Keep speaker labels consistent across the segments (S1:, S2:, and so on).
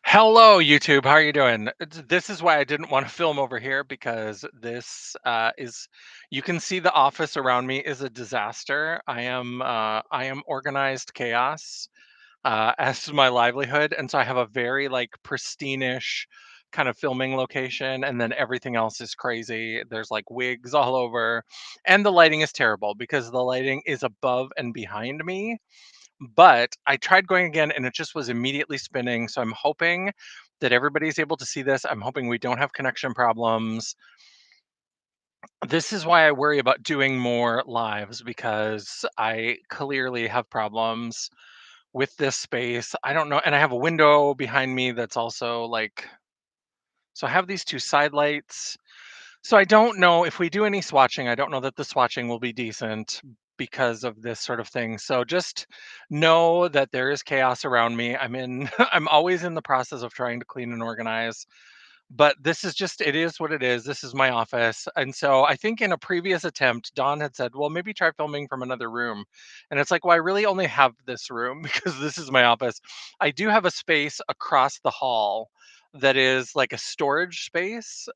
S1: Hello, YouTube. How are you doing? This is why I didn't want to film over here because this is. You can see the office around me is a disaster. I am organized chaos as my livelihood, and so I have a very like pristine-ish kind of filming location, and then everything else is crazy. There's like wigs all over, and the lighting is terrible because the lighting is above and behind me, but I tried going again and it just was immediately spinning. So I'm hoping that everybody's able to see this. I'm hoping we don't have connection problems. This is why I worry about doing more lives because I clearly have problems with this space. I don't know. And I have a window behind me that's also like, so I have these two side lights. So I don't know if we do any swatching. I don't know that the swatching will be decent because of this sort of thing. So just know that there is chaos around me. I'm in I'm always in the process of trying to clean and organize, but this is just it is what it is. This is my office. And so I think in a previous attempt Dawn had said, "Well, maybe try filming from another room." And it's like, "Well, I really only have this room because this is my office." I do have a space across the hall that is like a storage space.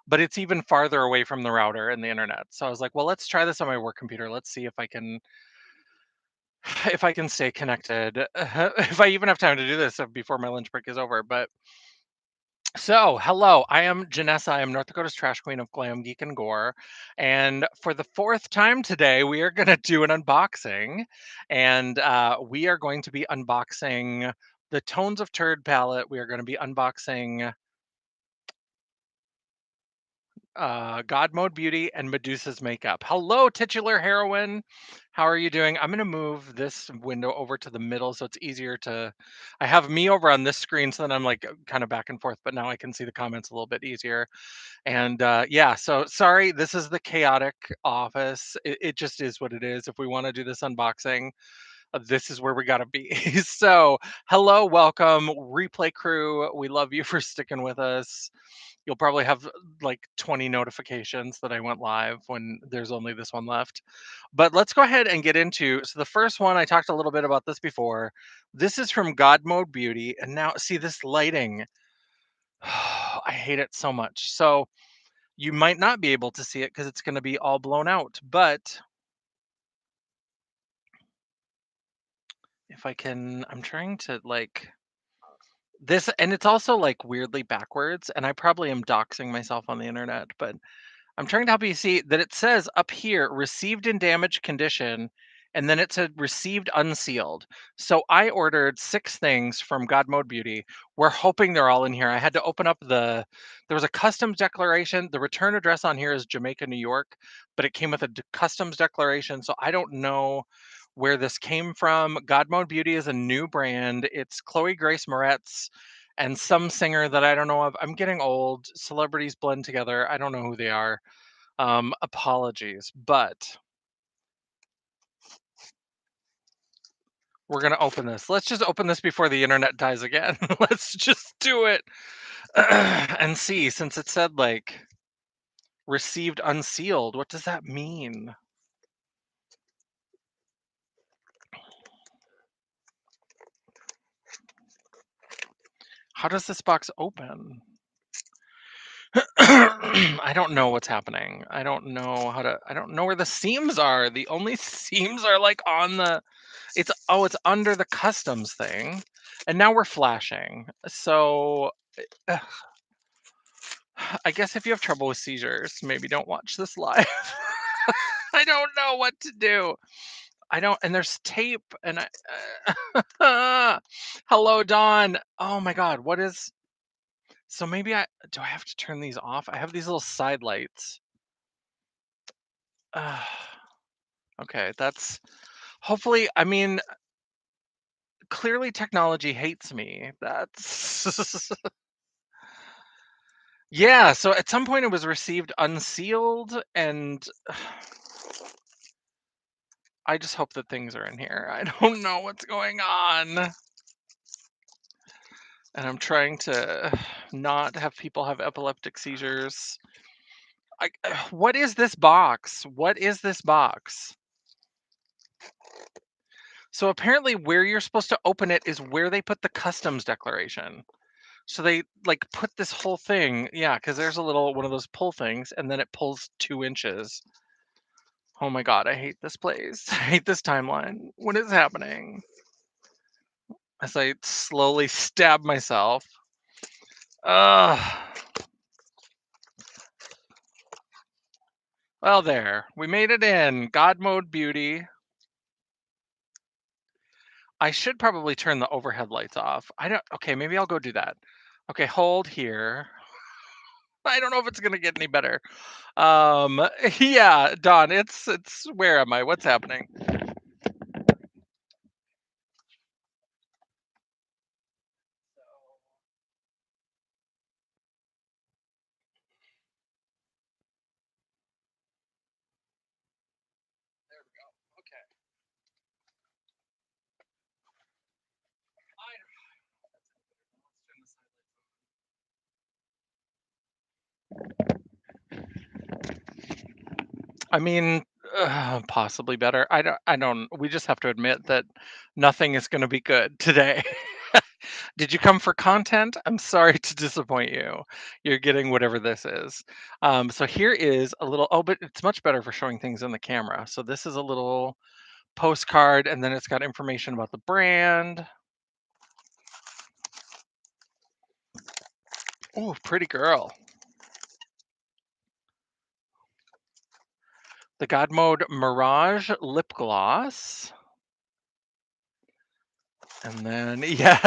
S1: But it's even farther away from the router and the internet. So I was like, well, let's try this on my work computer. Let's see if I can if I can stay connected. If I even have time to do this before my lunch break is over. But so, hello, I am Janessa. I am North Dakota's trash queen of glam, geek, and gore. And for the fourth time today, we are going to do an unboxing. And we are going to be unboxing the Tones of Turd palette. We are going to be unboxing Godmode Beauty and Medusa's makeup. Hello, titular heroine. How are you doing? I'm going to move this window over to the middle so it's easier to. I have me over on this screen, so then I'm like kind of back and forth, but now I can see the comments a little bit easier. And yeah, so sorry, this is the chaotic office. It just is what it is. If we want to do this unboxing, this is where we got to be. So, hello, welcome, replay crew. We love you for sticking with us. You'll probably have like 20 notifications that I went live when there's only this one left. But let's go ahead and get into. So, the first one, I talked a little bit about this before. This is from Godmode Beauty. And now, see this lighting. I hate it so much. So, you might not be able to see it because it's going to be all blown out. But if I can, I'm trying to like this, and it's also like weirdly backwards. And I probably am doxing myself on the internet, but I'm trying to help you see that it says up here, received in damaged condition, and then it said received unsealed. So I ordered 6 things from Godmode Beauty. We're hoping they're all in here. I had to open up there was a customs declaration. The return address on here is Jamaica, New York, but it came with a customs declaration. So I don't know where this came from. Godmode Beauty is a new brand. It's Chloe Grace Moretz and some singer that I don't know of. I'm getting old. Celebrities blend together. I don't know who they are. Apologies, but we're gonna open this. Let's just open this before the internet dies again. Let's just do it and see. Since it said like received unsealed, what does that mean? How does this box open? I don't know what's happening. I don't know how to. I don't know where the seams are. The only seams are like on the. It's under the customs thing, and now we're flashing. So I guess if you have trouble with seizures, maybe don't watch this live. I don't know what to do. I don't, and there's tape, and hello, Dawn. Oh my God, what is? So maybe do I have to turn these off? I have these little side lights. Uh, okay, that's hopefully. I mean, clearly technology hates me. That's yeah. So at some point it was received unsealed, and I just hope that things are in here. I don't know what's going on. And I'm trying to not have people have epileptic seizures. What is this box? What is this box? So apparently where you're supposed to open it is where they put the customs declaration. So they like put this whole thing, yeah, because there's a little one of those pull things, and then it pulls 2 inches. Oh my god, I hate this place. I hate this timeline. What is happening? As I slowly stab myself. Ugh. Well, there. We made it in. Godmode Beauty. I should probably turn the overhead lights off. I don't. Okay, maybe I'll go do that. Okay, hold here. I don't know if it's gonna get any better. Yeah, Dawn. It's. Where am I? What's happening? There we go. Okay. I don't know. Let's turn the side lights on. I mean, possibly better. I don't. I don't. We just have to admit that nothing is going to be good today. Did you come for content? I'm sorry to disappoint you. You're getting whatever this is. So here is a little. Oh, but it's much better for showing things in the camera. So this is a little postcard, and then it's got information about the brand. Oh, pretty girl. The Godmode Mirage lip gloss. And then, yeah,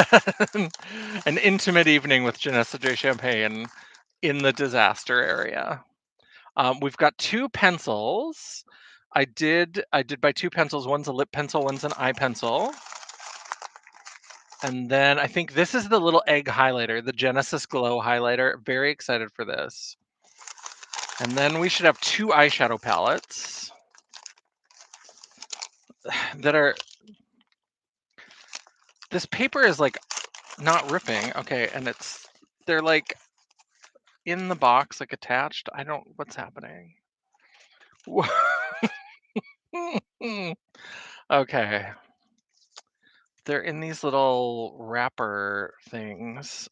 S1: an intimate evening with Janessa J. Champagne in the disaster area. We've got two pencils. I did buy two pencils. One's a lip pencil, one's an eye pencil. And then I think this is the little egg highlighter, the Genesis Glow highlighter. Very excited for this. And then we should have two eyeshadow palettes that are. This paper is like not ripping. Okay, and they're like in the box, like attached. I don't. What's happening? Okay. They're in these little wrapper things.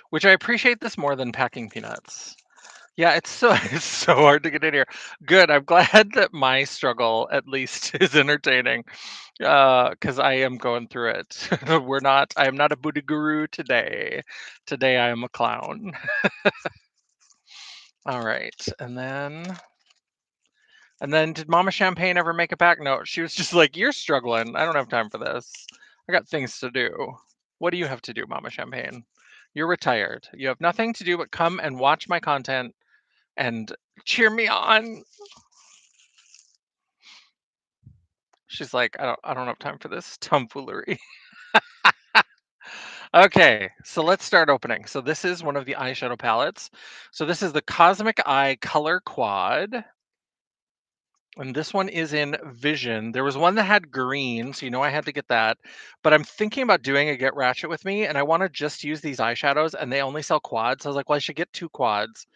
S1: Which I appreciate this more than packing peanuts. Yeah, it's so it's so hard to get in here. Good. I'm glad that my struggle at least is entertaining. Because I am going through it. I am not a Buddha guru today. Today I am a clown. All right. And then did Mama Champagne ever make it back? No, she was just like, "You're struggling. I don't have time for this. I got things to do." What do you have to do, Mama Champagne? You're retired. You have nothing to do but come and watch my content and cheer me on. She's like, I don't have time for this tomfoolery. Okay, so let's start opening. So this is one of the eyeshadow palettes. So this is the Cosmic Eye Color Quad. And this one is in Vision. There was one that had green, so I had to get that. But I'm thinking about doing a Get Ratchet with Me, and I want to just use these eyeshadows, and they only sell quads. So I was like, well, I should get two quads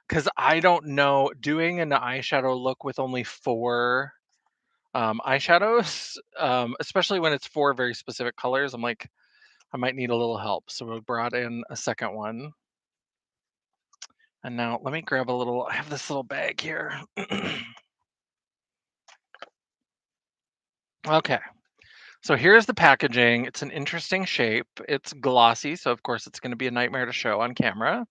S1: because I don't know doing an eyeshadow look with only four eyeshadows, especially when it's four very specific colors. I'm like, I might need a little help. So we brought in a second one. And now let me grab a little, I have this little bag here. Okay. So here's the packaging. It's an interesting shape. It's glossy, so of course it's going to be a nightmare to show on camera.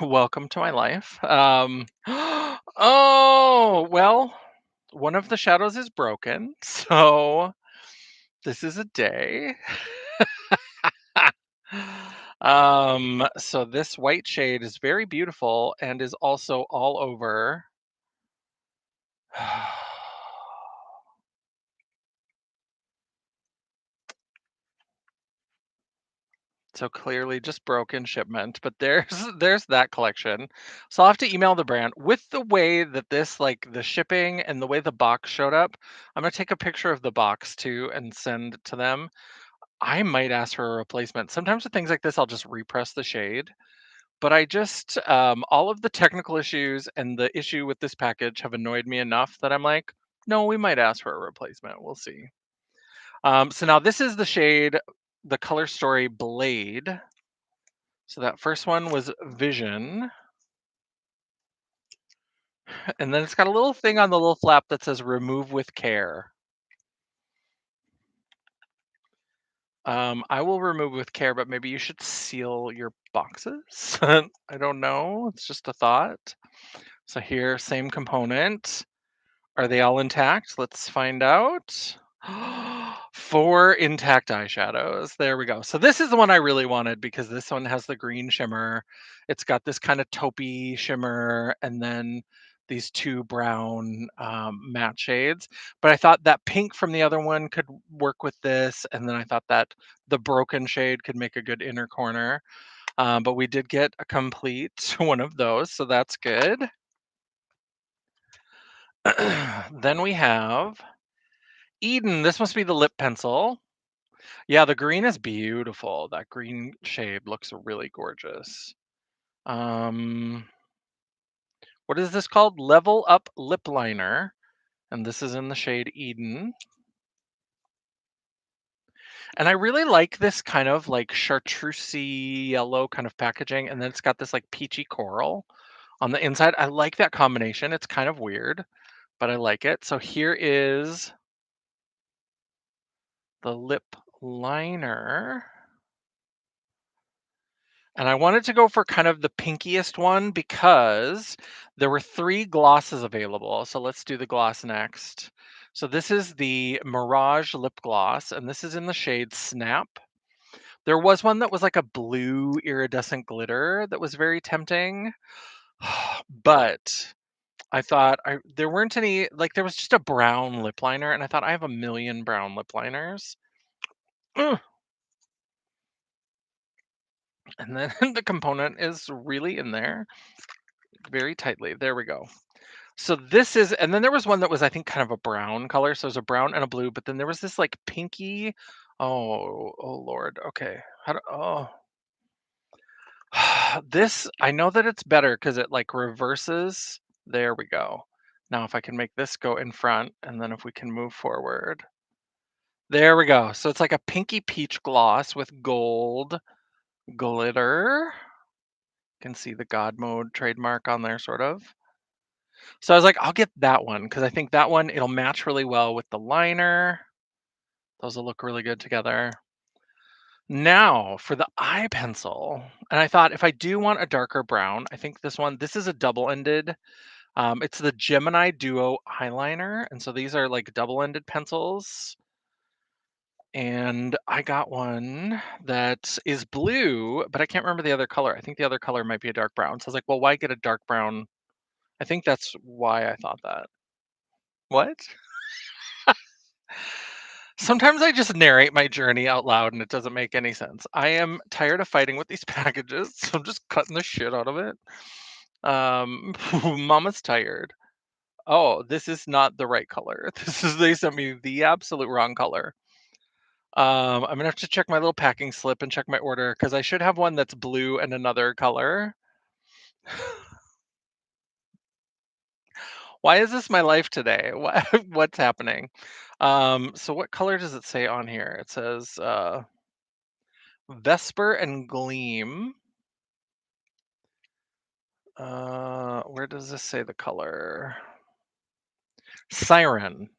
S1: Welcome to my life. Oh, well, one of the shadows is broken, so this is a day. So this white shade is very beautiful and is also all over. So clearly just broken shipment, but there's there's that collection. So I'll have to email the brand with the way that this like the shipping and the way the box showed up. I'm gonna take a picture of the box too and send to them. I might ask for a replacement. Sometimes with things like this, I'll just repress the shade. But I just all of the technical issues and the issue with this package have annoyed me enough that I'm like, no, we might ask for a replacement. We'll see. So now this is the shade, the Color Story Blade. So that first one was Vision. And then it's got a little thing on the little flap that says remove with care. I will remove with care, but maybe you should seal your boxes. I don't know. It's just a thought. So here, same component. Are they all intact? Let's find out. 4 intact eyeshadows. There we go. So this is the one I really wanted because this one has the green shimmer. It's got this kind of taupey shimmer and then these 2 brown matte shades. But I thought that pink from the other one could work with this. And then I thought that the broken shade could make a good inner corner. But we did get a complete one of those. So that's good. Then we have Eden. This must be the lip pencil. Yeah, the green is beautiful. That green shade looks really gorgeous. Um, what is this called? Level Up Lip Liner. And this is in the shade Eden. And I really like this kind of like chartreusey yellow kind of packaging. And then it's got this like peachy coral on the inside. I like that combination. It's kind of weird, but I like it. So here is the lip liner. And I wanted to go for kind of the pinkiest one because there were 3 glosses available. So let's do the gloss next. So this is the Mirage lip gloss, and this is in the shade Snap. There was one that was like a blue iridescent glitter that was very tempting. But I thought there weren't any, like there was just a brown lip liner, and I thought I have a million brown lip liners. Ugh. And then the component is really in there very tightly. There we go. So this is, and then there was one that was, I think, kind of a brown color. So there's a brown and a blue, but then there was this like pinky. Oh Lord. Okay. This, I know that it's better because it like reverses. There we go. Now, if I can make this go in front, and then if we can move forward, there we go. So it's like a pinky peach gloss with gold glitter. You can see the Godmode trademark on there, sort of. So I was like, I'll get that one because I think that one, it'll match really well with the liner. Those will look really good together. Now for the eye pencil. And I thought if I do want a darker brown, I think this is a double-ended. It's the Gemini Duo eyeliner. And so these are like double-ended pencils. And I got one that is blue, but I can't remember the other color. I think the other color might be a dark brown. So I was like, well, why get a dark brown? I think that's why I thought that. What? Sometimes I just narrate my journey out loud and it doesn't make any sense. I am tired of fighting with these packages, so I'm just cutting the shit out of it. Mama's tired. Oh, this is not the right color. They sent me the absolute wrong color. I'm gonna have to check my little packing slip and check my order because I should have one that's blue and another color. Why is this my life today? What's happening? So what color does it say on here? It says Vesper and Gleam. Where does this say the color? Siren.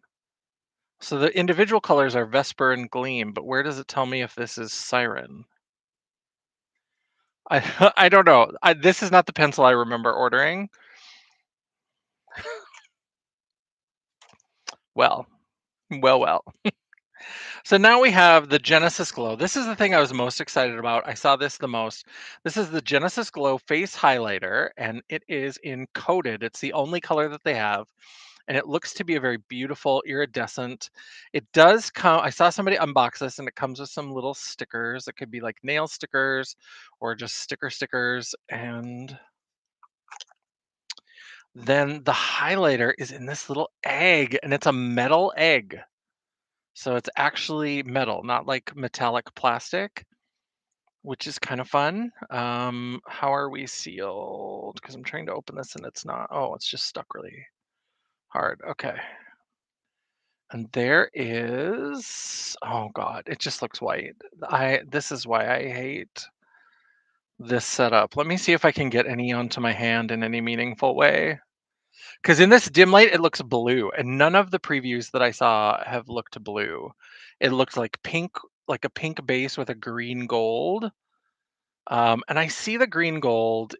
S1: So the individual colors are Vesper and Gleam, but where does it tell me if this is Siren? I I don't know. This is not the pencil I remember ordering. Well, well. So now we have the Genesis Glow. This is the thing I was most excited about. I saw this the most. This is the Genesis Glow Face Highlighter, and it is in coated. It's the only color that they have, and it looks to be a very beautiful iridescent. It does come, I saw somebody unbox this, and it comes with some little stickers. It could be like nail stickers or just stickers. And then the highlighter is in this little egg, and it's a metal egg. So it's actually metal, not like metallic plastic. which is kind of fun. How are we sealed? Because I'm trying to open this and it's not. Oh, it's just stuck really hard. Okay. And there is, oh God, it just looks white. This is why I hate this setup. Let me see if I can get any onto my hand in any meaningful way. Because in this dim light, it looks blue, and none of the previews that I saw have looked blue. It looked like pink, like a pink base with a green gold. And I see the green gold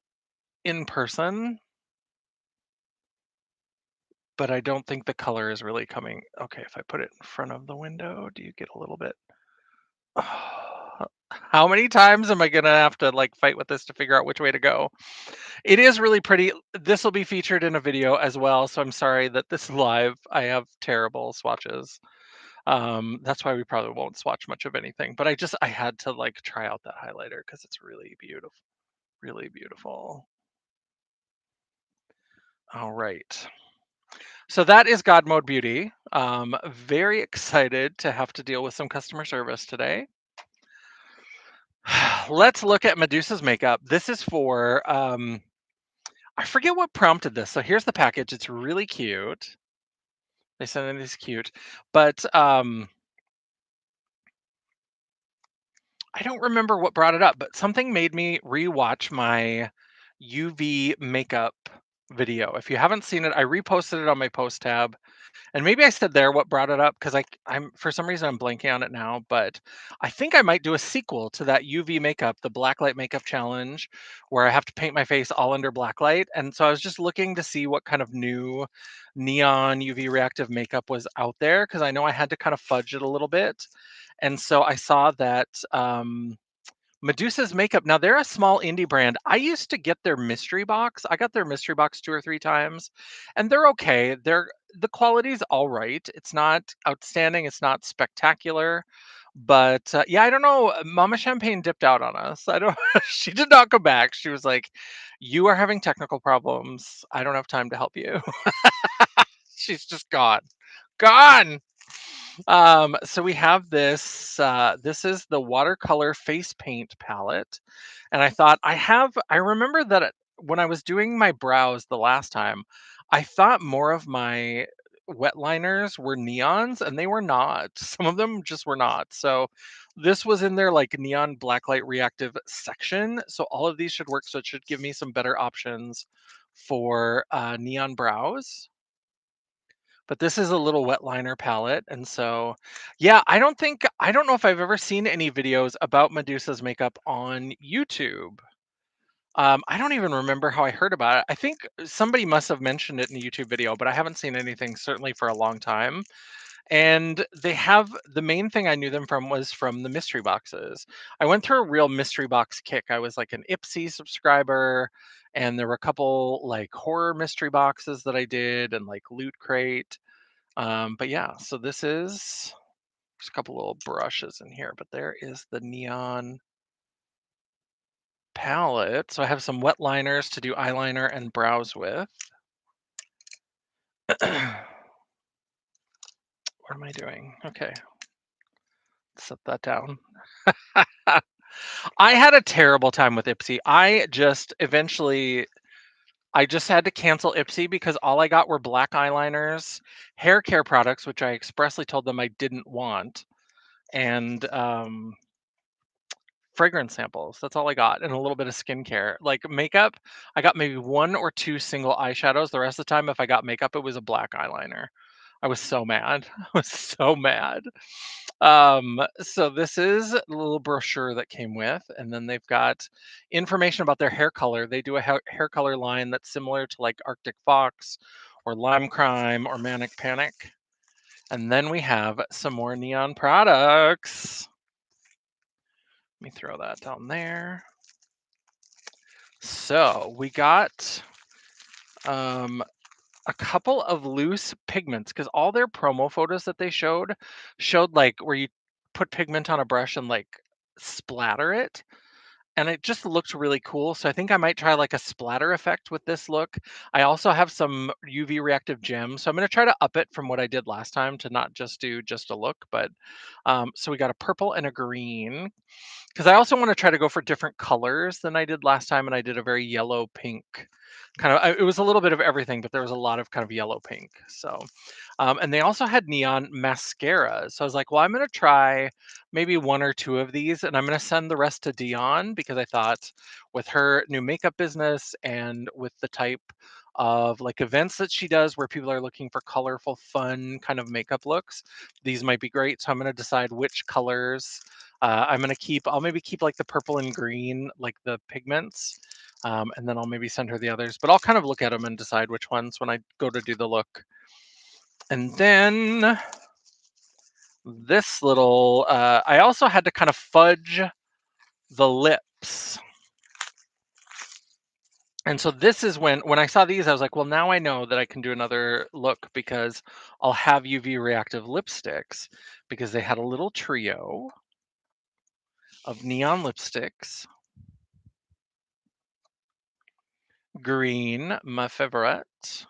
S1: in person, but I don't think the color is really coming. Okay, if I put it in front of the window, do you get a little bit? How many times am I gonna have to like fight with this to figure out which way to go? It is really pretty. This will be featured in a video as well, so I'm sorry that this is live. I have terrible swatches. That's why we probably won't swatch much of anything. But I had to like try out that highlighter because it's really beautiful. Really beautiful. All right. So that is Godmode Beauty. Very excited to have to deal with some customer service today. Let's look at Medusa's makeup. This is for I forget what prompted this. So here's the package. It's really cute. They sent it as cute, but I don't remember what brought it up. But something made me rewatch my UV makeup video. If you haven't seen it, I reposted it on my post tab. And maybe I said there what brought it up because I'm for some reason I'm blanking on it now, but I think I might do a sequel to that UV makeup, the blacklight makeup challenge, where I have to paint my face all under blacklight. And so I was just looking to see what kind of new neon UV reactive makeup was out there because I know I had to kind of fudge it a little bit. And so I saw that Medusa's makeup. Now they're a small indie brand. I used to get their mystery box. I got their mystery box 2 or 3 times, and they're okay. The quality's all right. It's not outstanding. It's not spectacular, but yeah, I don't know. Mama Champagne dipped out on us. I don't. She did not come back. She was like, "You are having technical problems. I don't have time to help you." She's just gone. Gone. So we have this. This is the watercolor face paint palette, and I thought I remember that when I was doing my brows the last time, I thought more of my wet liners were neons, and they were not. Some of them just were not. So this was in their like neon blacklight reactive section. So all of these should work. So it should give me some better options for neon brows. But this is a little wet liner palette, and so, yeah, I don't know if I've ever seen any videos about Medusa's makeup on YouTube. I don't even remember how I heard about it. I think somebody must have mentioned it in a YouTube video, but I haven't seen anything certainly for a long time. And they have the main thing I knew them from was from the mystery boxes. I went through a real mystery box kick. I was like an Ipsy subscriber, and there were a couple like horror mystery boxes that I did, and like Loot Crate. But yeah, so there's a couple little brushes in here, but there is the neon palette. So I have some wet liners to do eyeliner and brows with. What am I doing? Okay, set that down. I had a terrible time with Ipsy. I just had to cancel Ipsy because all I got were black eyeliners, hair care products, which I expressly told them I didn't want, and fragrance samples. That's all I got, and a little bit of skincare. Like makeup, I got maybe 1 or 2 single eyeshadows. The rest of the time, if I got makeup, it was a black eyeliner. I was so mad. I was so mad. So this is a little brochure that came with, and then they've got information about their hair color. They do a hair color line that's similar to like Arctic Fox or Lime Crime or Manic Panic. And then we have some more neon products. Let me throw that down there. So we got a couple of loose pigments because all their promo photos that they showed like where you put pigment on a brush and like splatter it. and it just looked really cool. So I think I might try like a splatter effect with this look. I also have some UV reactive gems, so I'm going to try to up it from what I did last time to not just do just a look, but so we got a purple and a green, because I also want to try to go for different colors than I did last time, and I did a very yellow pink kind of. It was a little bit of everything, but there was a lot of kind of yellow pink. So, and they also had neon mascara. So I was like, well, I'm going to try maybe one or two of these, and I'm going to send the rest to Dion because I thought with her new makeup business and with the type of like events that she does where people are looking for colorful, fun kind of makeup looks, these might be great. So I'm going to decide which colors I'm gonna keep. I'll maybe keep like the purple and green, like the pigments, and then I'll maybe send her the others. But I'll kind of look at them and decide which ones when I go to do the look. And then this little, I also had to kind of fudge the lips. And so this is when I saw these, I was like, well, now I know that I can do another look because I'll have UV reactive lipsticks because they had a little trio of neon lipsticks. Green, my favorite.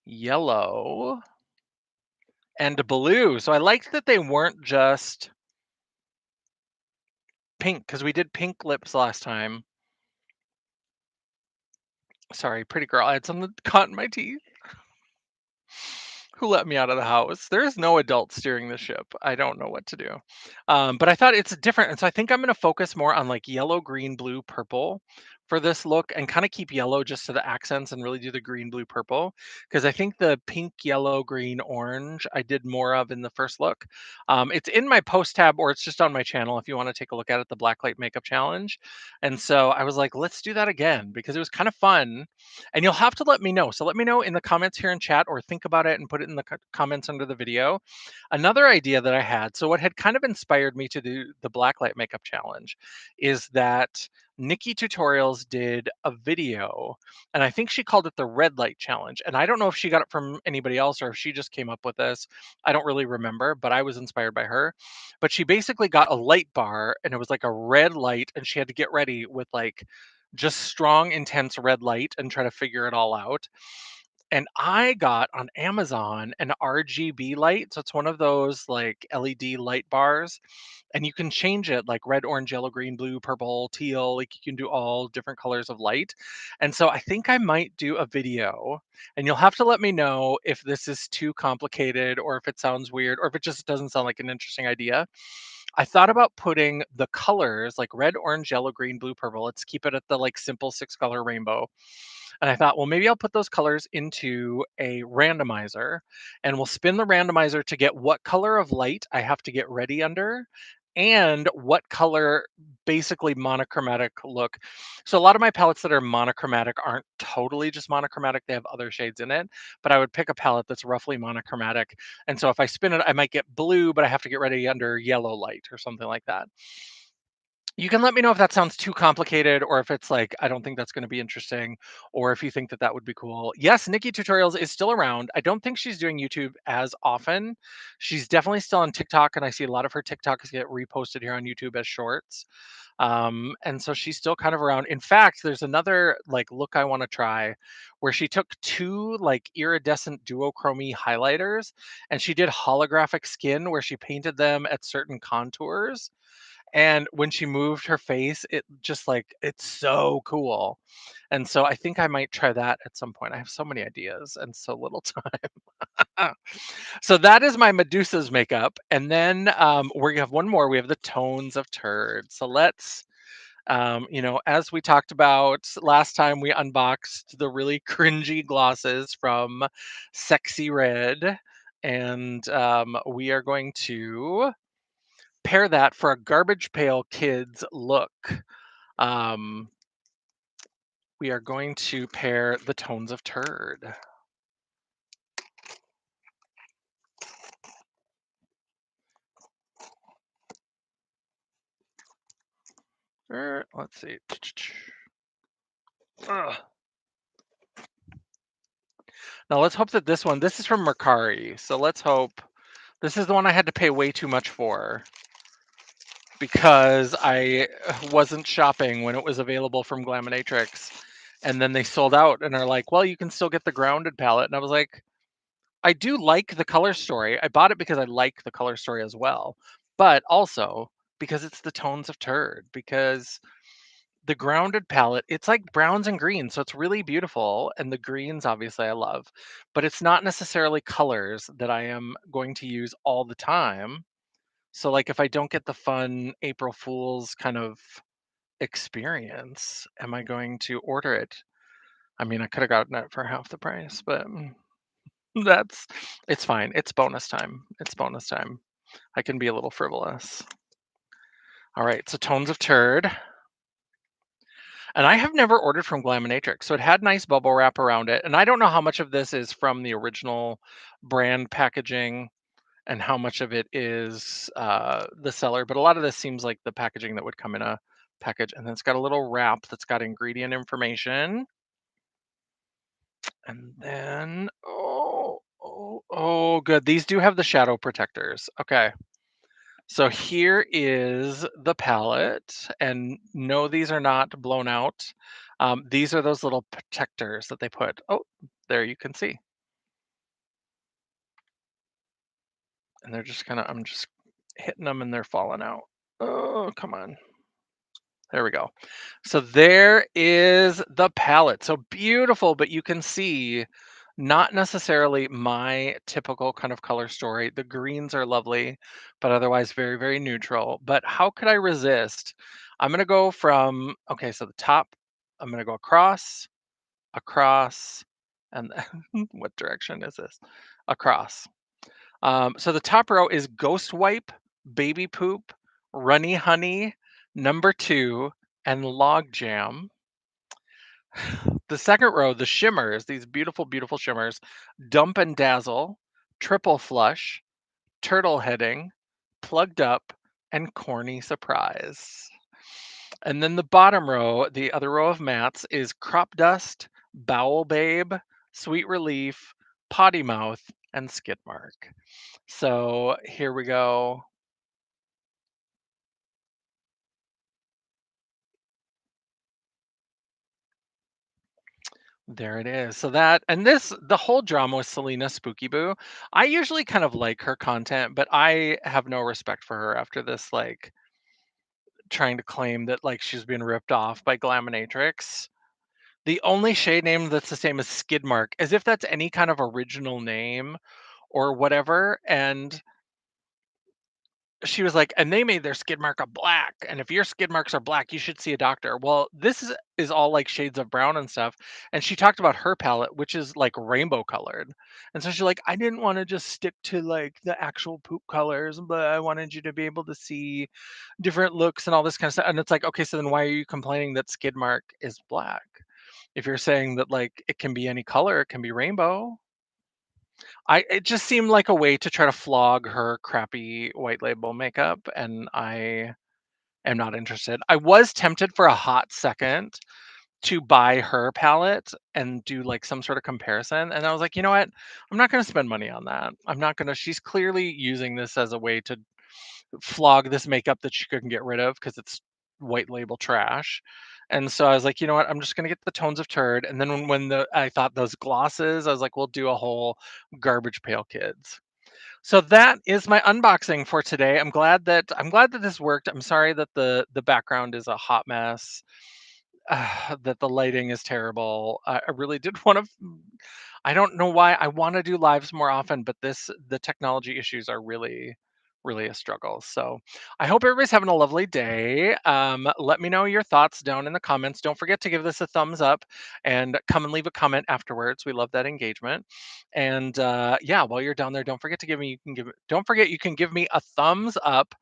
S1: Yellow, and blue. So I liked that they weren't just pink because we did pink lips last time. Sorry, pretty girl. I had something caught in my teeth. Who let me out of the house? There is no adult steering the ship. I don't know what to do. But I thought it's different. And so I think I'm going to focus more on like yellow, green, blue, purple for this look and kind of keep yellow just to the accents and really do the green, blue, purple. Because I think the pink, yellow, green, orange I did more of in the first look. It's in my post tab or it's just on my channel if you want to take a look at it, the Blacklight Makeup Challenge. And so I was like, let's do that again because it was kind of fun and you'll have to let me know. So let me know in the comments here in chat or think about it and put it in the comments under the video. Another idea that I had, so what had kind of inspired me to do the Blacklight Makeup Challenge is that Nikki Tutorials did a video, and I think she called it the Red Light Challenge. And I don't know if she got it from anybody else or if she just came up with this. I don't really remember, but I was inspired by her. But she basically got a light bar and it was like a red light, and she had to get ready with like just strong, intense red light and try to figure it all out. And I got on Amazon an RGB light. So it's one of those like LED light bars, and you can change it like red, orange, yellow, green, blue, purple, teal. Like you can do all different colors of light. And so I think I might do a video, and you'll have to let me know if this is too complicated or if it sounds weird or if it just doesn't sound like an interesting idea. I thought about putting the colors like red, orange, yellow, green, blue, purple. Let's keep it at the like simple 6-color rainbow. And I thought, well, maybe I'll put those colors into a randomizer and we'll spin the randomizer to get what color of light I have to get ready under and what color basically monochromatic look. So a lot of my palettes that are monochromatic aren't totally just monochromatic. They have other shades in it, but I would pick a palette that's roughly monochromatic. And so if I spin it, I might get blue, but I have to get ready under yellow light or something like that. You can let me know if that sounds too complicated or if it's like, I don't think that's going to be interesting, or if you think that that would be cool. Yes, Nikki Tutorials is still around. I don't think she's doing YouTube as often. She's definitely still on TikTok, and I see a lot of her TikToks get reposted here on YouTube as shorts. And so she's still kind of around. In fact, there's another like look I want to try where she took two like iridescent duochrome highlighters and she did holographic skin where she painted them at certain contours, and when she moved her face, it just like it's so cool. And so I think I might try that at some point. I have so many ideas and so little time. So that is my Medusa's makeup. And then we have one more. We have the Tones of Turd. So let's, as we talked about last time, we unboxed the really cringy glosses from Sexy Red. And we are going to pair that for a Garbage Pail Kids look. Um, we are going to pair the Tones of Turd. Let's see. Ugh. Now let's hope that this is from Mercari. So let's hope this is the one I had to pay way too much for. because I wasn't shopping when it was available from Glaminatrix. And then they sold out and are like, well, you can still get the grounded palette. And I was like, I do like the color story. I bought it because I like the color story as well, but also because it's the Tones of Turd. Because the grounded palette, it's like browns and greens, so it's really beautiful. And the greens, obviously, I love, but it's not necessarily colors that I am going to use all the time. So, like, if I don't get the fun April Fool's kind of experience, am I going to order it? I mean, I could have gotten it for half the price, but that's it's fine. It's bonus time. It's bonus time. I can be a little frivolous. All right, so Tones of Turd. And I have never ordered from Glaminatrix, so it had nice bubble wrap around it. And I don't know how much of this is from the original brand packaging and how much of it is the seller, but a lot of this seems like the packaging that would come in a package. And then it's got a little wrap that's got ingredient information. And then, oh, good. These do have the shadow protectors. Okay. So here is the palette, and no, these are not blown out. These are those little protectors that they put. Oh, there you can see. And they're just kind of, I'm just hitting them and they're falling out. Oh, come on. There we go. So there is the palette. So beautiful, but you can see not necessarily my typical kind of color story. The greens are lovely, but otherwise very, very neutral. But how could I resist? I'm going to go from, okay, so the top, I'm going to go across, and what direction is this? Across. So the top row is Ghost Wipe, Baby Poop, Runny Honey, Number Two, and Log Jam. The second row, the shimmers, these beautiful, beautiful shimmers, Dump and Dazzle, Triple Flush, Turtle Heading, Plugged Up, and Corny Surprise. And then the bottom row, the other row of mats, is Crop Dust, Bowel Babe, Sweet Relief, Potty Mouth, and Skid Mark. So here we go. There it is. So that, and this, the whole drama with Selena Spooky Boo, I usually kind of like her content, but I have no respect for her after this, like trying to claim that like she's been ripped off by Glaminatrix. The only shade name that's the same as Skidmark, as if that's any kind of original name or whatever. And she was like, and they made their skid mark a black. And if your skid marks are black, you should see a doctor. Well, this is all like shades of brown and stuff. And she talked about her palette, which is like rainbow colored. And so she's like, I didn't want to just stick to like the actual poop colors, but I wanted you to be able to see different looks and all this kind of stuff. And it's like, okay, so then why are you complaining that skid mark is black? If you're saying that like it can be any color, it can be rainbow. It just seemed like a way to try to flog her crappy white label makeup, and I am not interested. I was tempted for a hot second to buy her palette and do like some sort of comparison, and I was like, you know what? I'm not going to spend money on that. I'm not going to. She's clearly using this as a way to flog this makeup that she couldn't get rid of because it's white label trash. And so I was like, you know what? I'm just gonna get the Tones of Turd. And then when the I thought those glosses, I was like, we'll do a whole Garbage Pail Kids. So that is my unboxing for today. I'm glad that this worked. I'm sorry that the background is a hot mess. That the lighting is terrible. I really did want to. I don't know why I want to do lives more often, but the technology issues are really, really a struggle. So I hope everybody's having a lovely day. Let me know your thoughts down in the comments. Don't forget to give this a thumbs up and come and leave a comment afterwards. We love that engagement. And yeah, while you're down there, don't forget you can give me a thumbs up,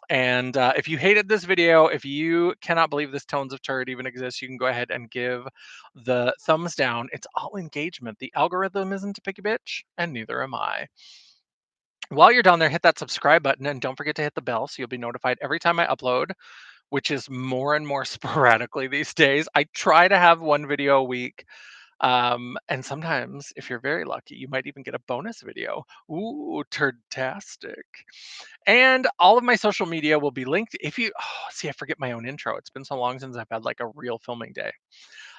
S1: and if you hated this video, if you cannot believe this Tones of Turd even exists, you can go ahead and give the thumbs down. It's all engagement. The algorithm isn't a picky bitch, and neither am I. While you're down there, hit that subscribe button and don't forget to hit the bell so you'll be notified every time I upload, which is more and more sporadically these days. I try to have one video a week. And sometimes, if you're very lucky, you might even get a bonus video. Ooh, turdtastic. And all of my social media will be linked. If you see, I forget my own intro. It's been so long since I've had like a real filming day.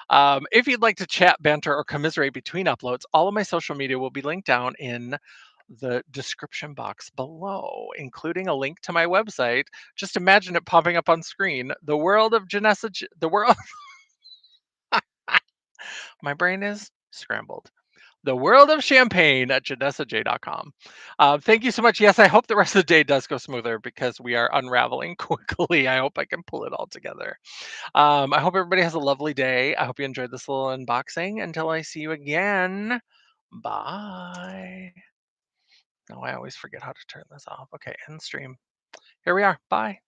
S1: If you'd like to chat, banter, or commiserate between uploads, all of my social media will be linked down in the description box below, including a link to my website. Just imagine it popping up on screen. The world of Janessa, the world, my brain is scrambled. The world of champagne at janessaj.com. Thank you so much. Yes, I hope the rest of the day does go smoother because we are unraveling quickly. I hope I can pull it all together. I hope everybody has a lovely day. I hope you enjoyed this little unboxing. Until I see you again, bye. Oh, I always forget how to turn this off. Okay, end stream. Here we are. Bye.